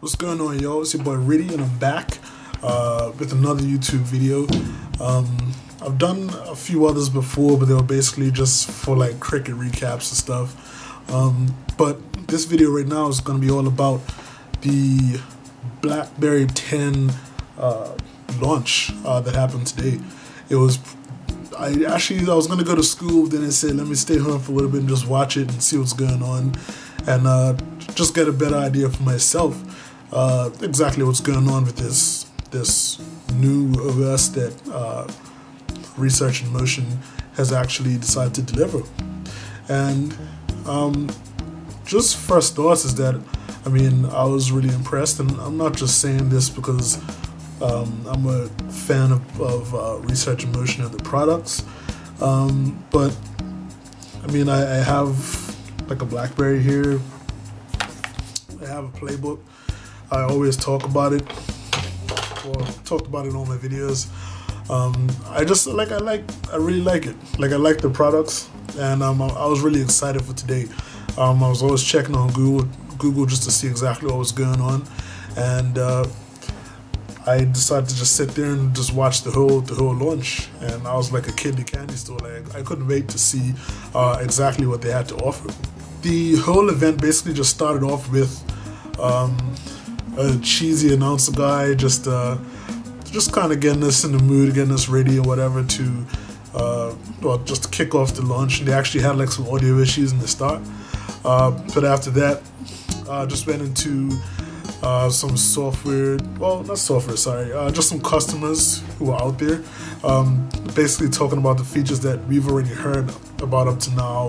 What's going on, yo? It's your boy Riddy, and I'm back with another YouTube video. I've done a few others before, but they were basically just for like cricket recaps and stuff. But this video right now is going to be all about the BlackBerry 10 launch that happened today. I was going to go to school, then I said let me stay home for a little bit and just watch it and see what's going on, and just get a better idea for myself exactly what's going on with this new OS that Research in Motion has actually decided to deliver. And just first thoughts is that, I mean, I was really impressed, and I'm not just saying this because I'm a fan of Research in Motion and the products, but I mean, I have like a BlackBerry here. I have a playbook. I always talk about it, or talked about it in all my videos. I really like it. Like, I like the products, and I was really excited for today. I was always checking on Google just to see exactly what was going on, and I decided to just sit there and just watch the whole launch. And I was like a kid in the candy store. Like, I couldn't wait to see exactly what they had to offer. The whole event basically just started off with a cheesy announcer guy just kind of getting us in the mood, getting us ready or whatever to well, just to kick off the launch. And they actually had like some audio issues in the start, but after that just went into some software, well, not software, sorry, just some customers who were out there basically talking about the features that we've already heard about up to now,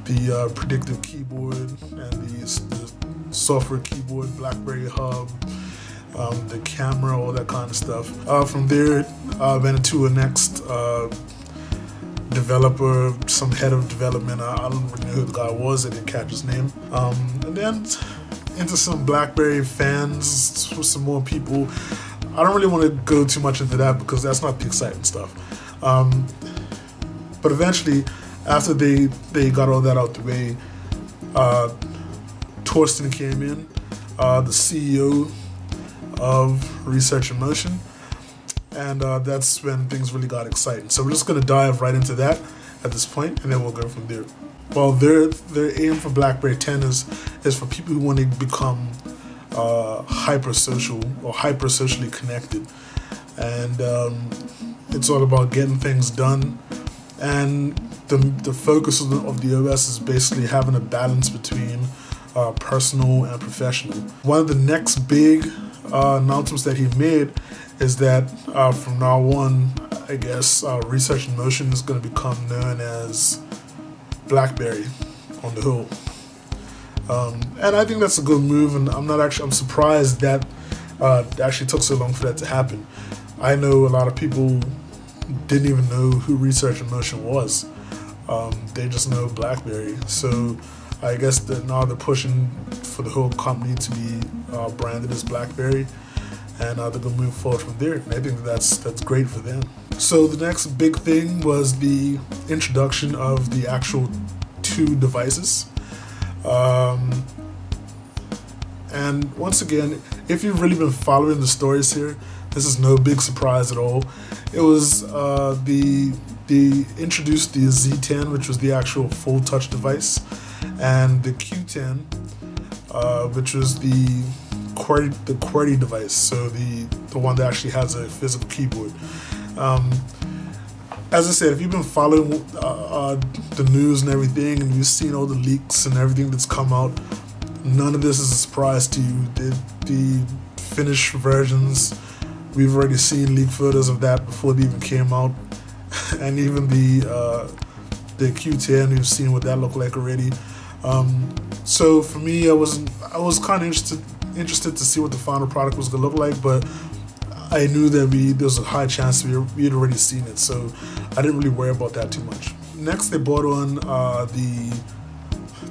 the predictive keyboard and the software keyboard, BlackBerry Hub, the camera, all that kind of stuff. From there, went into a next developer, some head of development. I don't really know who the guy was. I didn't catch his name. And then into some BlackBerry fans, some more people. I don't really want to go too much into that because that's not the exciting stuff. But eventually, after they got all that out the way, Torsten came in, the CEO of Research in Motion, and that's when things really got exciting. So we're just going to dive right into that at this point, and then we'll go from there. Well, their aim for BlackBerry 10 is for people who want to become hyper social or hyper socially connected, and it's all about getting things done. And the focus of the OS is basically having a balance between personal and professional. One of the next big announcements that he made is that from now on, I guess Research in Motion is going to become known as BlackBerry on the whole. And I think that's a good move, and I'm surprised that it actually took so long for that to happen. I know a lot of people didn't even know who Research in Motion was. They just know BlackBerry. So I guess that now they're pushing for the whole company to be branded as BlackBerry, and they're gonna move forward from there. And I think that's great for them. So the next big thing was the introduction of the actual two devices. And once again, if you've really been following the stories here, this is no big surprise at all. It was they introduced the Z10, which was the actual full touch device, and the Q10, which was the QWERTY device, so the one that actually has a physical keyboard. As I said, if you've been following the news and everything, and you've seen all the leaks and everything that's come out, none of this is a surprise to you. The finished versions, we've already seen leaked photos of that before they even came out, and even the Q10, we've seen what that looked like already. So for me, I was kind of interested to see what the final product was gonna look like, but I knew that there was a high chance we had already seen it, so I didn't really worry about that too much. Next, they brought on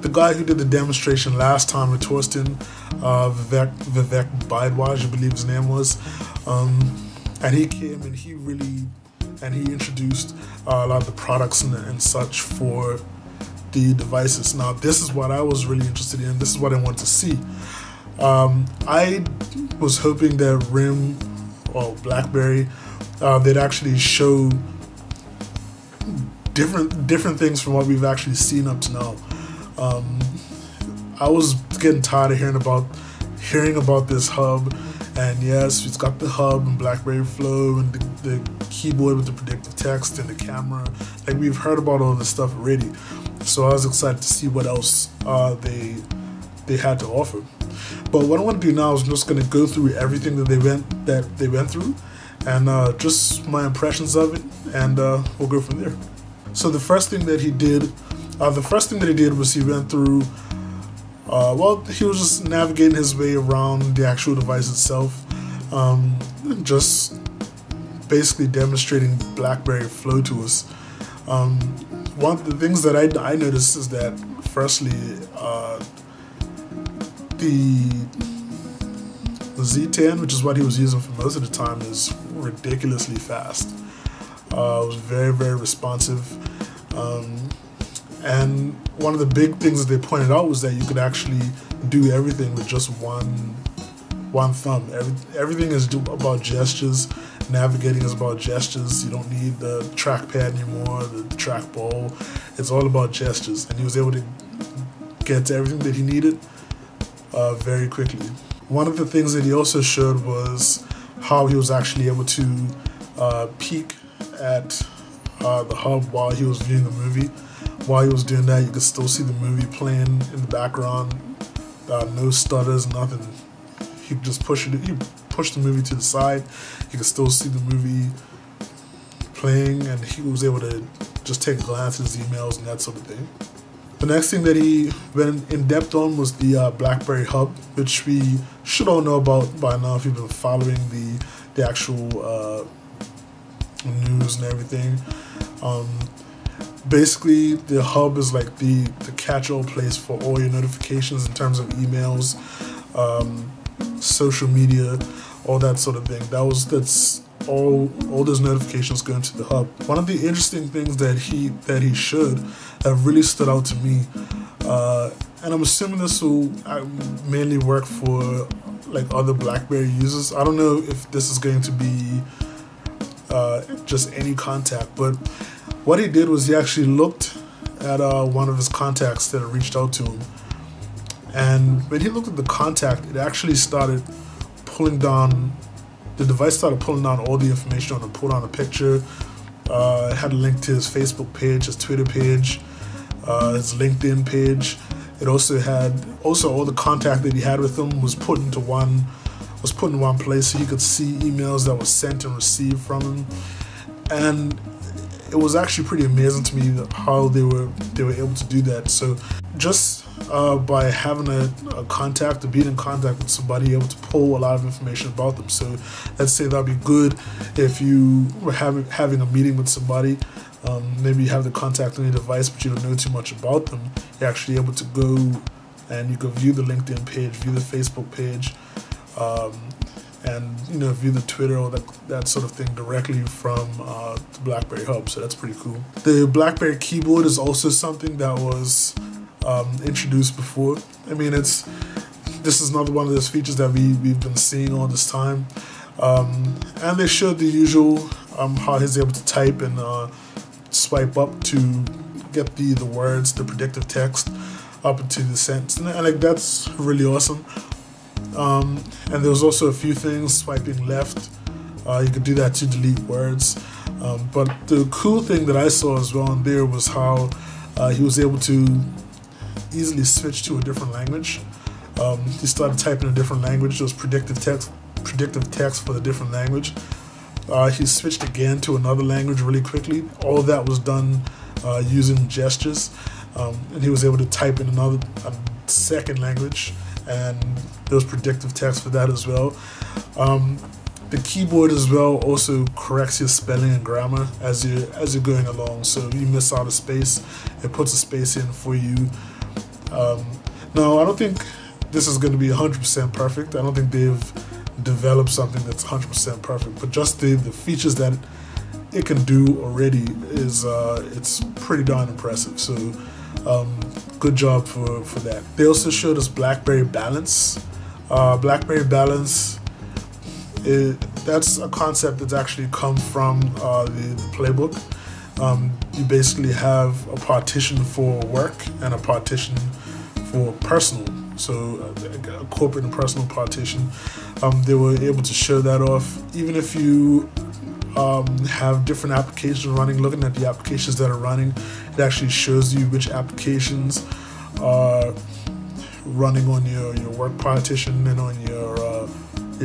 the guy who did the demonstration last time with Torsten, Vivek Bhardwaj, I believe his name was, and he came and he introduced a lot of the products and such for the devices. Now, this is what I was really interested in. This is what I want to see. I was hoping that BlackBerry, they'd actually show different things from what we've actually seen up to now. I was getting tired of hearing about this hub, and yes, it's got the hub and BlackBerry Flow and the keyboard with the predictive text and the camera. Like, we've heard about all this stuff already, so I was excited to see what else they had to offer. But what I want to do now is I'm just going to go through everything that they went through, and just my impressions of it, and we'll go from there. So the first thing that he did was he went through. He was just navigating his way around the actual device itself, just basically demonstrating BlackBerry Flow to us. One of the things that I noticed is that, firstly, the Z10, which is what he was using for most of the time, is ridiculously fast. It was very, very responsive. And one of the big things that they pointed out was that you could actually do everything with just one thumb. Everything is about gestures. Navigating is about gestures. You don't need the trackpad anymore, the trackball. It's all about gestures. And he was able to get to everything that he needed very quickly. One of the things that he also showed was how he was actually able to peek at the hub while he was viewing the movie. While he was doing that, you could still see the movie playing in the background. No stutters, nothing. He could just push the movie to the side. You could still see the movie playing, and he was able to just take a glance at his emails and that sort of thing. The next thing that he went in depth on was the BlackBerry Hub, which we should all know about by now if you've been following the actual news and everything. Basically, the hub is like the catch-all place for all your notifications in terms of emails, social media, all that sort of thing. That's all those notifications going to the hub. One of the interesting things that he showed that really stood out to me, and I'm assuming this will mainly work for like other BlackBerry users. I don't know if this is going to be just any contact, but what he did was he actually looked at one of his contacts that had reached out to him, and when he looked at the contact, it actually started pulling down. The device started pulling down all the information on him. Pulled on a picture. It had a link to his Facebook page, his Twitter page, his LinkedIn page. It also had all the contact that he had with him was put in one place, so he could see emails that were sent and received from him. And it was actually pretty amazing to me how they were able to do that. So just by having a contact or being in contact with somebody, able to pull a lot of information about them. So let's say that'd be good if you were having a meeting with somebody. Maybe you have the contact on your device, but you don't know too much about them. You're actually able to go and you can view the LinkedIn page, view the Facebook page, and view the Twitter or that sort of thing directly from the BlackBerry Hub. So that's pretty cool. The BlackBerry Keyboard is also something that was introduced before. I mean, this is another one of those features that we've been seeing all this time. And they showed the usual how he's able to type and swipe up to get the words, the predictive text up into the sentence, and like that's really awesome. And there was also a few things. Swiping left, you could do that to delete words. But the cool thing that I saw as well in there was how he was able to easily switch to a different language. He started typing a different language. There was predictive text for the different language. He switched again to another language really quickly. All of that was done using gestures, and he was able to type in a second language, and there was predictive text for that as well. The keyboard as well also corrects your spelling and grammar as you're going along. So if you miss out a space, it puts a space in for you. Now, I don't think this is going to be 100% perfect. I don't think they've developed something that's 100% perfect, but just the features that it can do already is it's pretty darn impressive. So good job for that. They also showed us Blackberry Balance, Blackberry Balance, that's a concept that's actually come from the playbook. You basically have a partition for work and a partition for personal, so a corporate and personal partition. They were able to show that off. Even if you have different applications running, looking at the applications that are running, it actually shows you which applications are running on your work partition and on your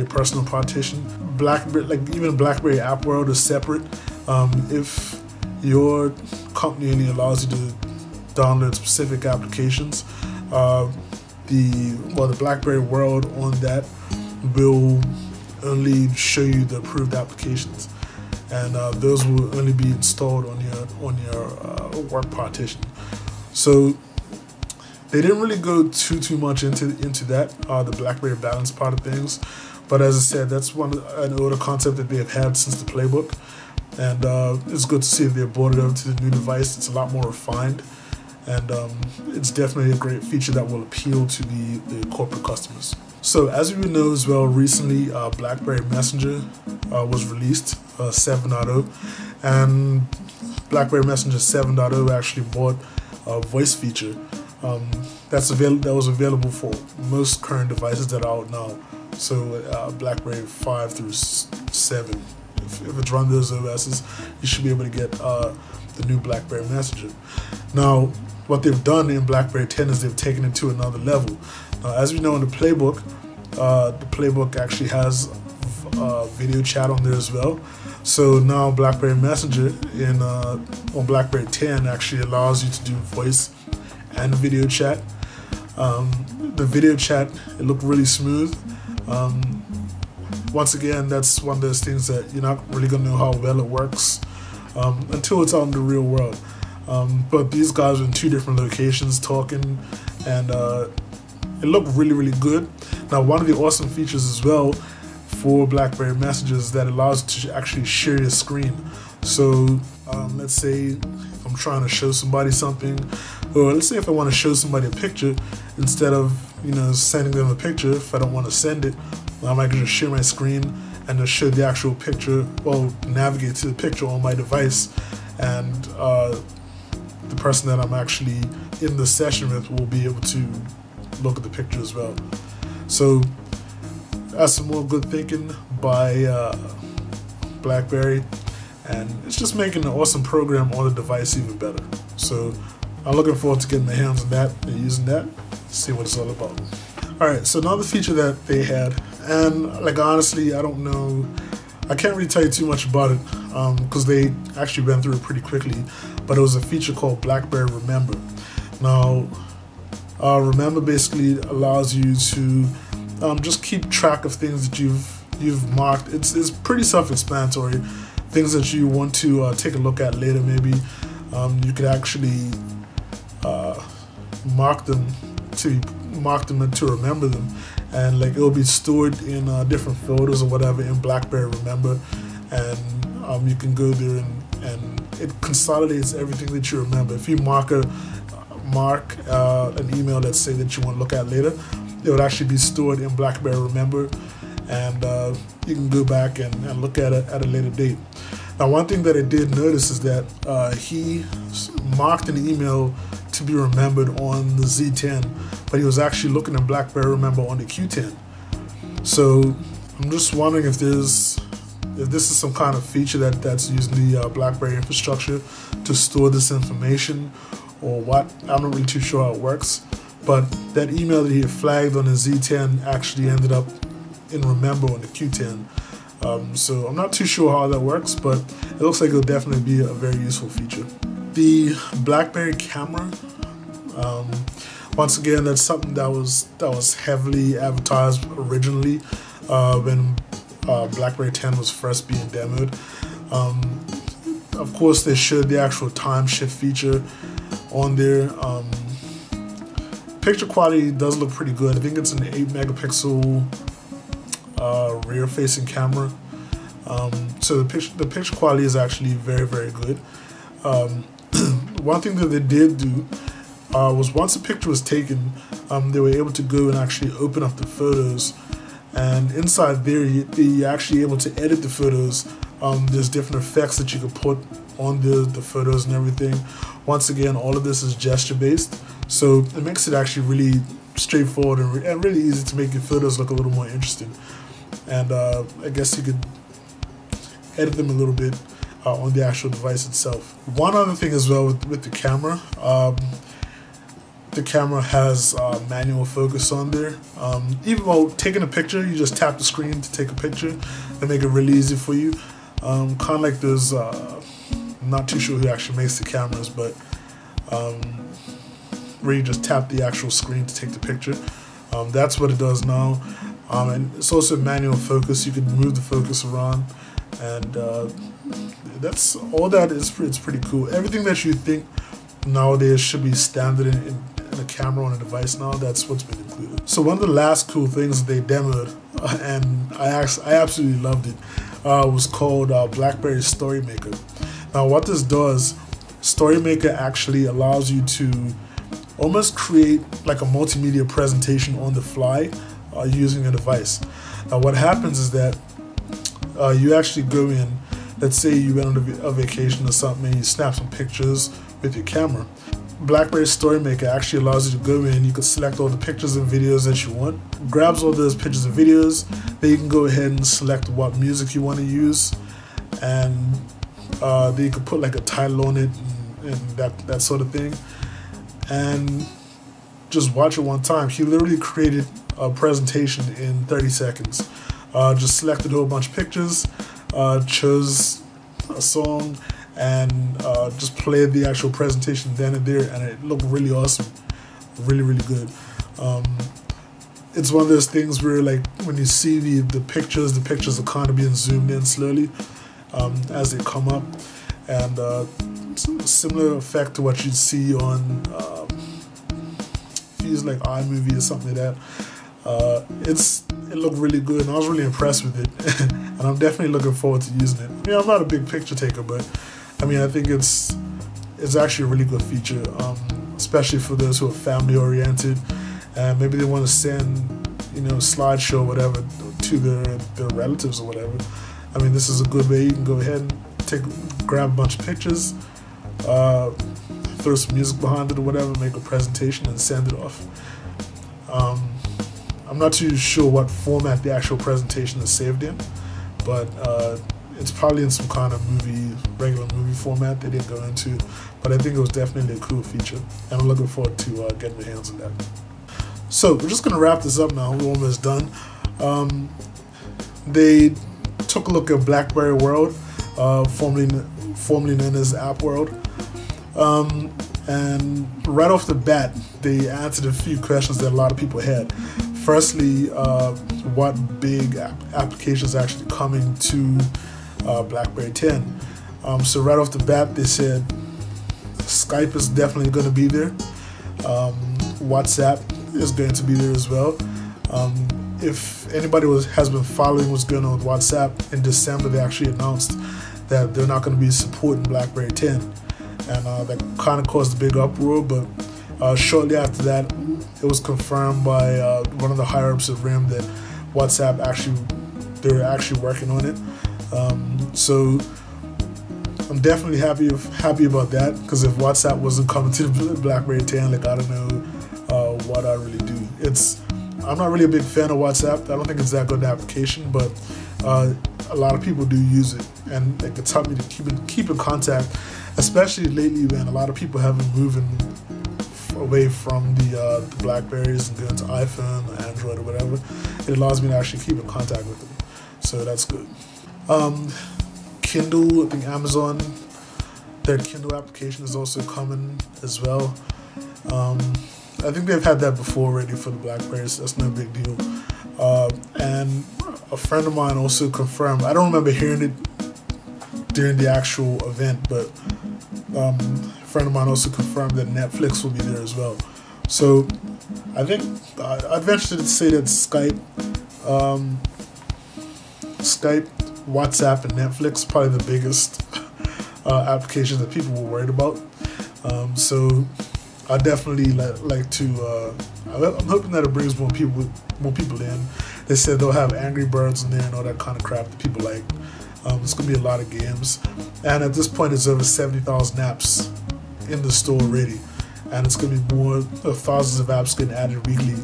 personal partition. BlackBerry, like even BlackBerry App World, is separate. If your company only allows you to download specific applications, the BlackBerry World on that will only show you the approved applications, and those will only be installed on your work partition. So they didn't really go too much into that, the BlackBerry Balance part of things. But as I said, that's an older concept that they have had since the playbook, and it's good to see that they brought it over to the new device. It's a lot more refined, and it's definitely a great feature that will appeal to the corporate customers. So as we know as well, recently BlackBerry Messenger was released, 7.0, and BlackBerry Messenger 7.0 actually brought a voice feature that was available for most current devices that are out now. So BlackBerry 5 through 7, if it's run those OSs, you should be able to get the new BlackBerry Messenger. Now, what they've done in BlackBerry 10 is they've taken it to another level. As we know in the playbook actually has video chat on there as well. So now BlackBerry Messenger on BlackBerry 10 actually allows you to do voice and video chat. The video chat, it looked really smooth. Once again, that's one of those things that you're not really going to know how well it works until it's out in the real world. But these guys are in 2 different locations talking, and it looked really good. Now, one of the awesome features as well for BlackBerry Messenger is that it allows you to actually share your screen. So let's say I'm trying to show somebody something, or let's say if I want to show somebody a picture, instead of sending them a picture, if I don't want to send it, I might just share my screen and just show the actual picture, well, navigate to the picture on my device, and the person that I'm actually in the session with will be able to look at the picture as well. So that's some more good thinking by BlackBerry, and it's just making an awesome program on the device even better. So I'm looking forward to getting my hands on that and using that, see what it's all about. Alright, so another feature that they had, and like honestly, I don't know, I can't really tell you too much about it because they actually went through it pretty quickly, but it was a feature called Blackberry Remember. Now, Remember basically allows you to just keep track of things that you've marked. It's pretty self-explanatory. Things that you want to take a look at later, maybe you could actually mark them and to remember them, and like it'll be stored in different folders or whatever in BlackBerry Remember, and you can go there and it consolidates everything that you remember. If you mark an email, let's say, that you want to look at later, it would actually be stored in BlackBerry Remember, and you can go back and look at it at a later date. Now, one thing that I did notice is that he marked an email to be remembered on the Z10, but he was actually looking at BlackBerry Remember on the Q10. So I'm just wondering if this is some kind of feature that's using the BlackBerry infrastructure to store this information, or what. I'm not really too sure how it works, but that email that he had flagged on the Z10 actually ended up in Remember on the Q10. So I'm not too sure how that works, but it looks like it'll definitely be a very useful feature. The BlackBerry camera, once again, that's something that was heavily advertised originally when BlackBerry 10 was first being demoed. Of course, they showed the actual time shift feature on there. Picture quality does look pretty good. I think it's an 8 megapixel rear-facing camera. So the picture quality is actually very good. One thing that they did do was once a picture was taken, they were able to go and actually open up the photos, and inside there you're actually able to edit the photos. There's different effects that you can put on the photos and everything. Once again, all of this is gesture based, so it makes it actually really straightforward and really easy to make your photos look a little more interesting. And I guess you could edit them a little bit on the actual device itself. One other thing as well with the camera, the camera has manual focus on there. Even while taking a picture, you just tap the screen to take a picture and make it really easy for you. Kind of like those, I'm not too sure who actually makes the cameras, but where you just tap the actual screen to take the picture. That's what it does now. And it's also manual focus. You can move the focus around, and that's all that is. It's pretty cool. Everything that you think nowadays should be standard in a camera on a device now, that's what's been included. So one of the last cool things they demoed, and I absolutely loved it, was called BlackBerry Story Maker. Now what this does, Story Maker actually allows you to almost create like a multimedia presentation on the fly using a device. Now what happens is that you actually go in, let's say you went on a vacation or something and you snap some pictures with your camera. BlackBerry Story Maker actually allows you to go in, you can select all the pictures and videos that you want, grabs all those pictures and videos, then you can go ahead and select what music you want to use, and then you can put like a title on it and that sort of thing, and just watch it one time. He literally created a presentation in 30 seconds. Just selected a whole bunch of pictures, chose a song, and just played the actual presentation then and there, and it looked really awesome, really good. It's one of those things where, like, when you see the pictures are kind of being zoomed in slowly as they come up, and similar effect to what you'd see on use like iMovie or something like that. It looked really good, and I was really impressed with it, and I'm definitely looking forward to using it. I'm not a big picture taker, but I mean, I think it's actually a really good feature, especially for those who are family oriented, and maybe they want to send, slideshow or whatever to their relatives or whatever. I mean, this is a good way. You can go ahead and grab a bunch of pictures, throw some music behind it or whatever, make a presentation and send it off. I'm not too sure what format the actual presentation is saved in, but it's probably in some kind of regular movie format they didn't go into, but I think it was definitely a cool feature, and I'm looking forward to getting my hands on that. So we're just going to wrap this up now. We're almost done. They took a look at BlackBerry World, formerly known as App World, and right off the bat, they answered a few questions that a lot of people had. Firstly, what big applications are actually coming to BlackBerry 10? So right off the bat, they said Skype is definitely going to be there. WhatsApp is going to be there as well. If anybody has been following what's going on with WhatsApp, in December they actually announced that they're not going to be supporting BlackBerry 10, and that kind of caused a big uproar. But shortly after that, it was confirmed by one of the higher ups of RIM that WhatsApp they're actually working on it. So I'm definitely happy about that, because if WhatsApp wasn't coming to the BlackBerry 10, like, I don't know what I really do. I'm not really a big fan of WhatsApp. I don't think it's that good an application, but a lot of people do use it, and like, it's helped me to keep in contact, especially lately when a lot of people have been moving away from the Blackberries and going to iPhone or Android or whatever. It allows me to actually keep in contact with them, so that's good. Kindle, I think Amazon, their Kindle application is also coming as well. I think they've had that before already for the Blackberries. That's no big deal. And a friend of mine also confirmed, I don't remember hearing it during the actual event, but a friend of mine also confirmed that Netflix will be there as well. So I think I'd venture to say that Skype, WhatsApp, and Netflix probably the biggest applications that people were worried about. So I definitely like to. I'm hoping that it brings more people in. They said they'll have Angry Birds in there and all that kind of crap that people like. It's gonna be a lot of games, and at this point, it's over 70,000 apps in the store already, and it's gonna be more thousands of apps getting added weekly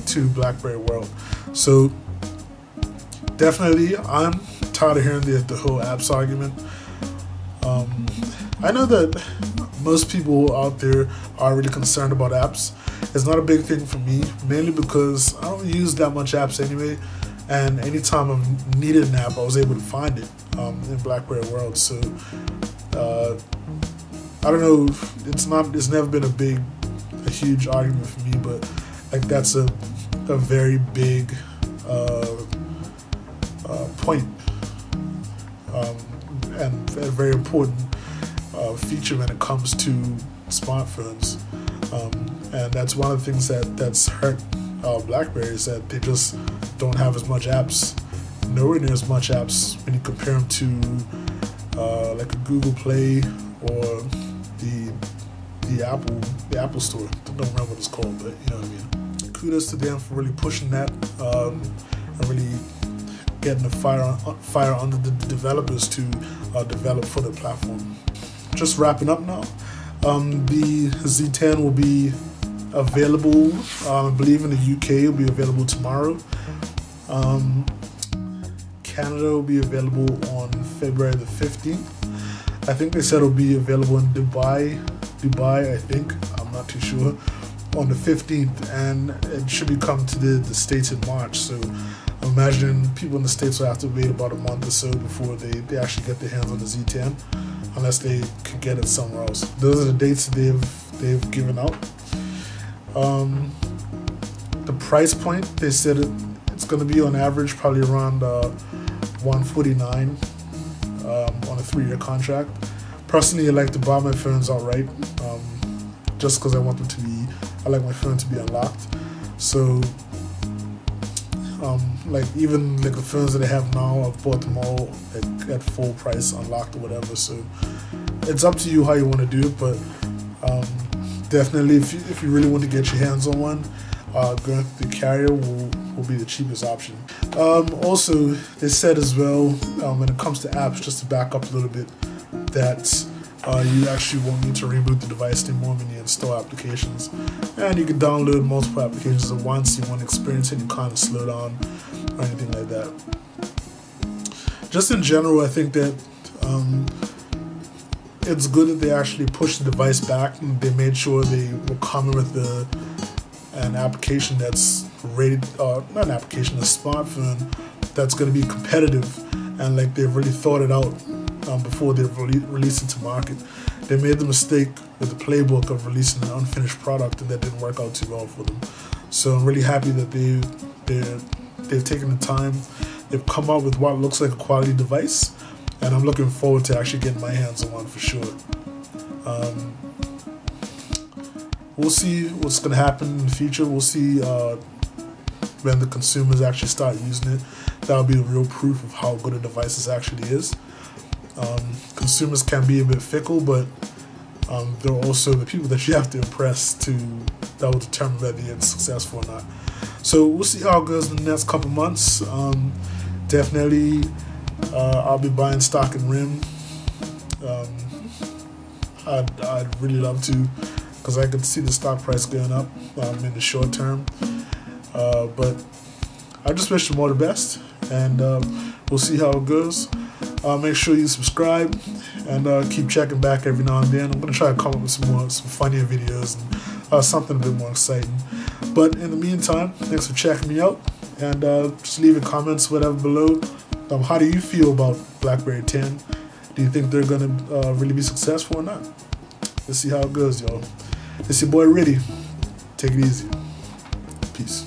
to BlackBerry world. So definitely, I'm tired of hearing the whole apps argument. I know that most people out there are really concerned about apps. It's not a big thing for me, mainly because I don't use that much apps anyway, and anytime I've needed an app, I was able to find it in BlackBerry world. So I don't know, it's never been a huge argument for me, but like that's a very big point, and a very important feature when it comes to smartphones, and that's one of the things that's hurt BlackBerry, is that they just don't have as much apps, nowhere near as much apps when you compare them to like a Google Play or the Apple Store. I don't remember what it's called, but you know what I mean. Kudos to them for really pushing that and really getting the fire under the developers to develop for the platform. Just wrapping up now. The Z10 will be available, I believe in the UK it will be available tomorrow. Canada will be available on February the 15th. I think they said it'll be available in Dubai, I think, I'm not too sure, on the 15th, and it should be coming to the States in March. So I'm imagining people in the States will have to wait about a month or so before they actually get their hands on the Z10, unless they could get it somewhere else. Those are the dates that they've given out. The price point, they said it's going to be on average probably around $149 on a 3-year contract. Personally, I like to buy my phones outright, just because I want them to be, I like my phone to be unlocked. So like even like the phones that I have now, I've bought them all like at full price, unlocked or whatever. So it's up to you how you want to do it, but definitely if you really want to get your hands on one, going through the carrier will be the cheapest option. Also, they said as well, when it comes to apps, just to back up a little bit, that you actually won't need to reboot the device anymore when you install applications, and you can download multiple applications at once. You won't experience any kind of slowdown or anything like that. Just in general, I think that it's good that they actually pushed the device back, and they made sure they were coming with an application that's rated, not an application, a smartphone that's going to be competitive, and like they've really thought it out before they release it to market. They made the mistake with the playbook of releasing an unfinished product, and that didn't work out too well for them. So I'm really happy that they've taken the time. They've come out with what looks like a quality device, and I'm looking forward to actually getting my hands on one for sure. We'll see what's going to happen in the future. We'll see when the consumers actually start using it. That'll be the real proof of how good a device this actually is. Consumers can be a bit fickle, but there are also the people that you have to impress that will determine whether it's successful or not. So we'll see how it goes in the next couple months. Definitely, I'll be buying stock in RIM. I'd really love to, because I could see the stock price going up in the short term. But I just wish them all the best, and we'll see how it goes. Make sure you subscribe and keep checking back every now and then. I'm going to try to come up with some funnier videos and something a bit more exciting. But in the meantime, thanks for checking me out, and just leave your comments, whatever, below. How do you feel about BlackBerry 10? Do you think they're going to really be successful or not? Let's see how it goes, y'all. It's your boy Riddy. Take it easy. Peace.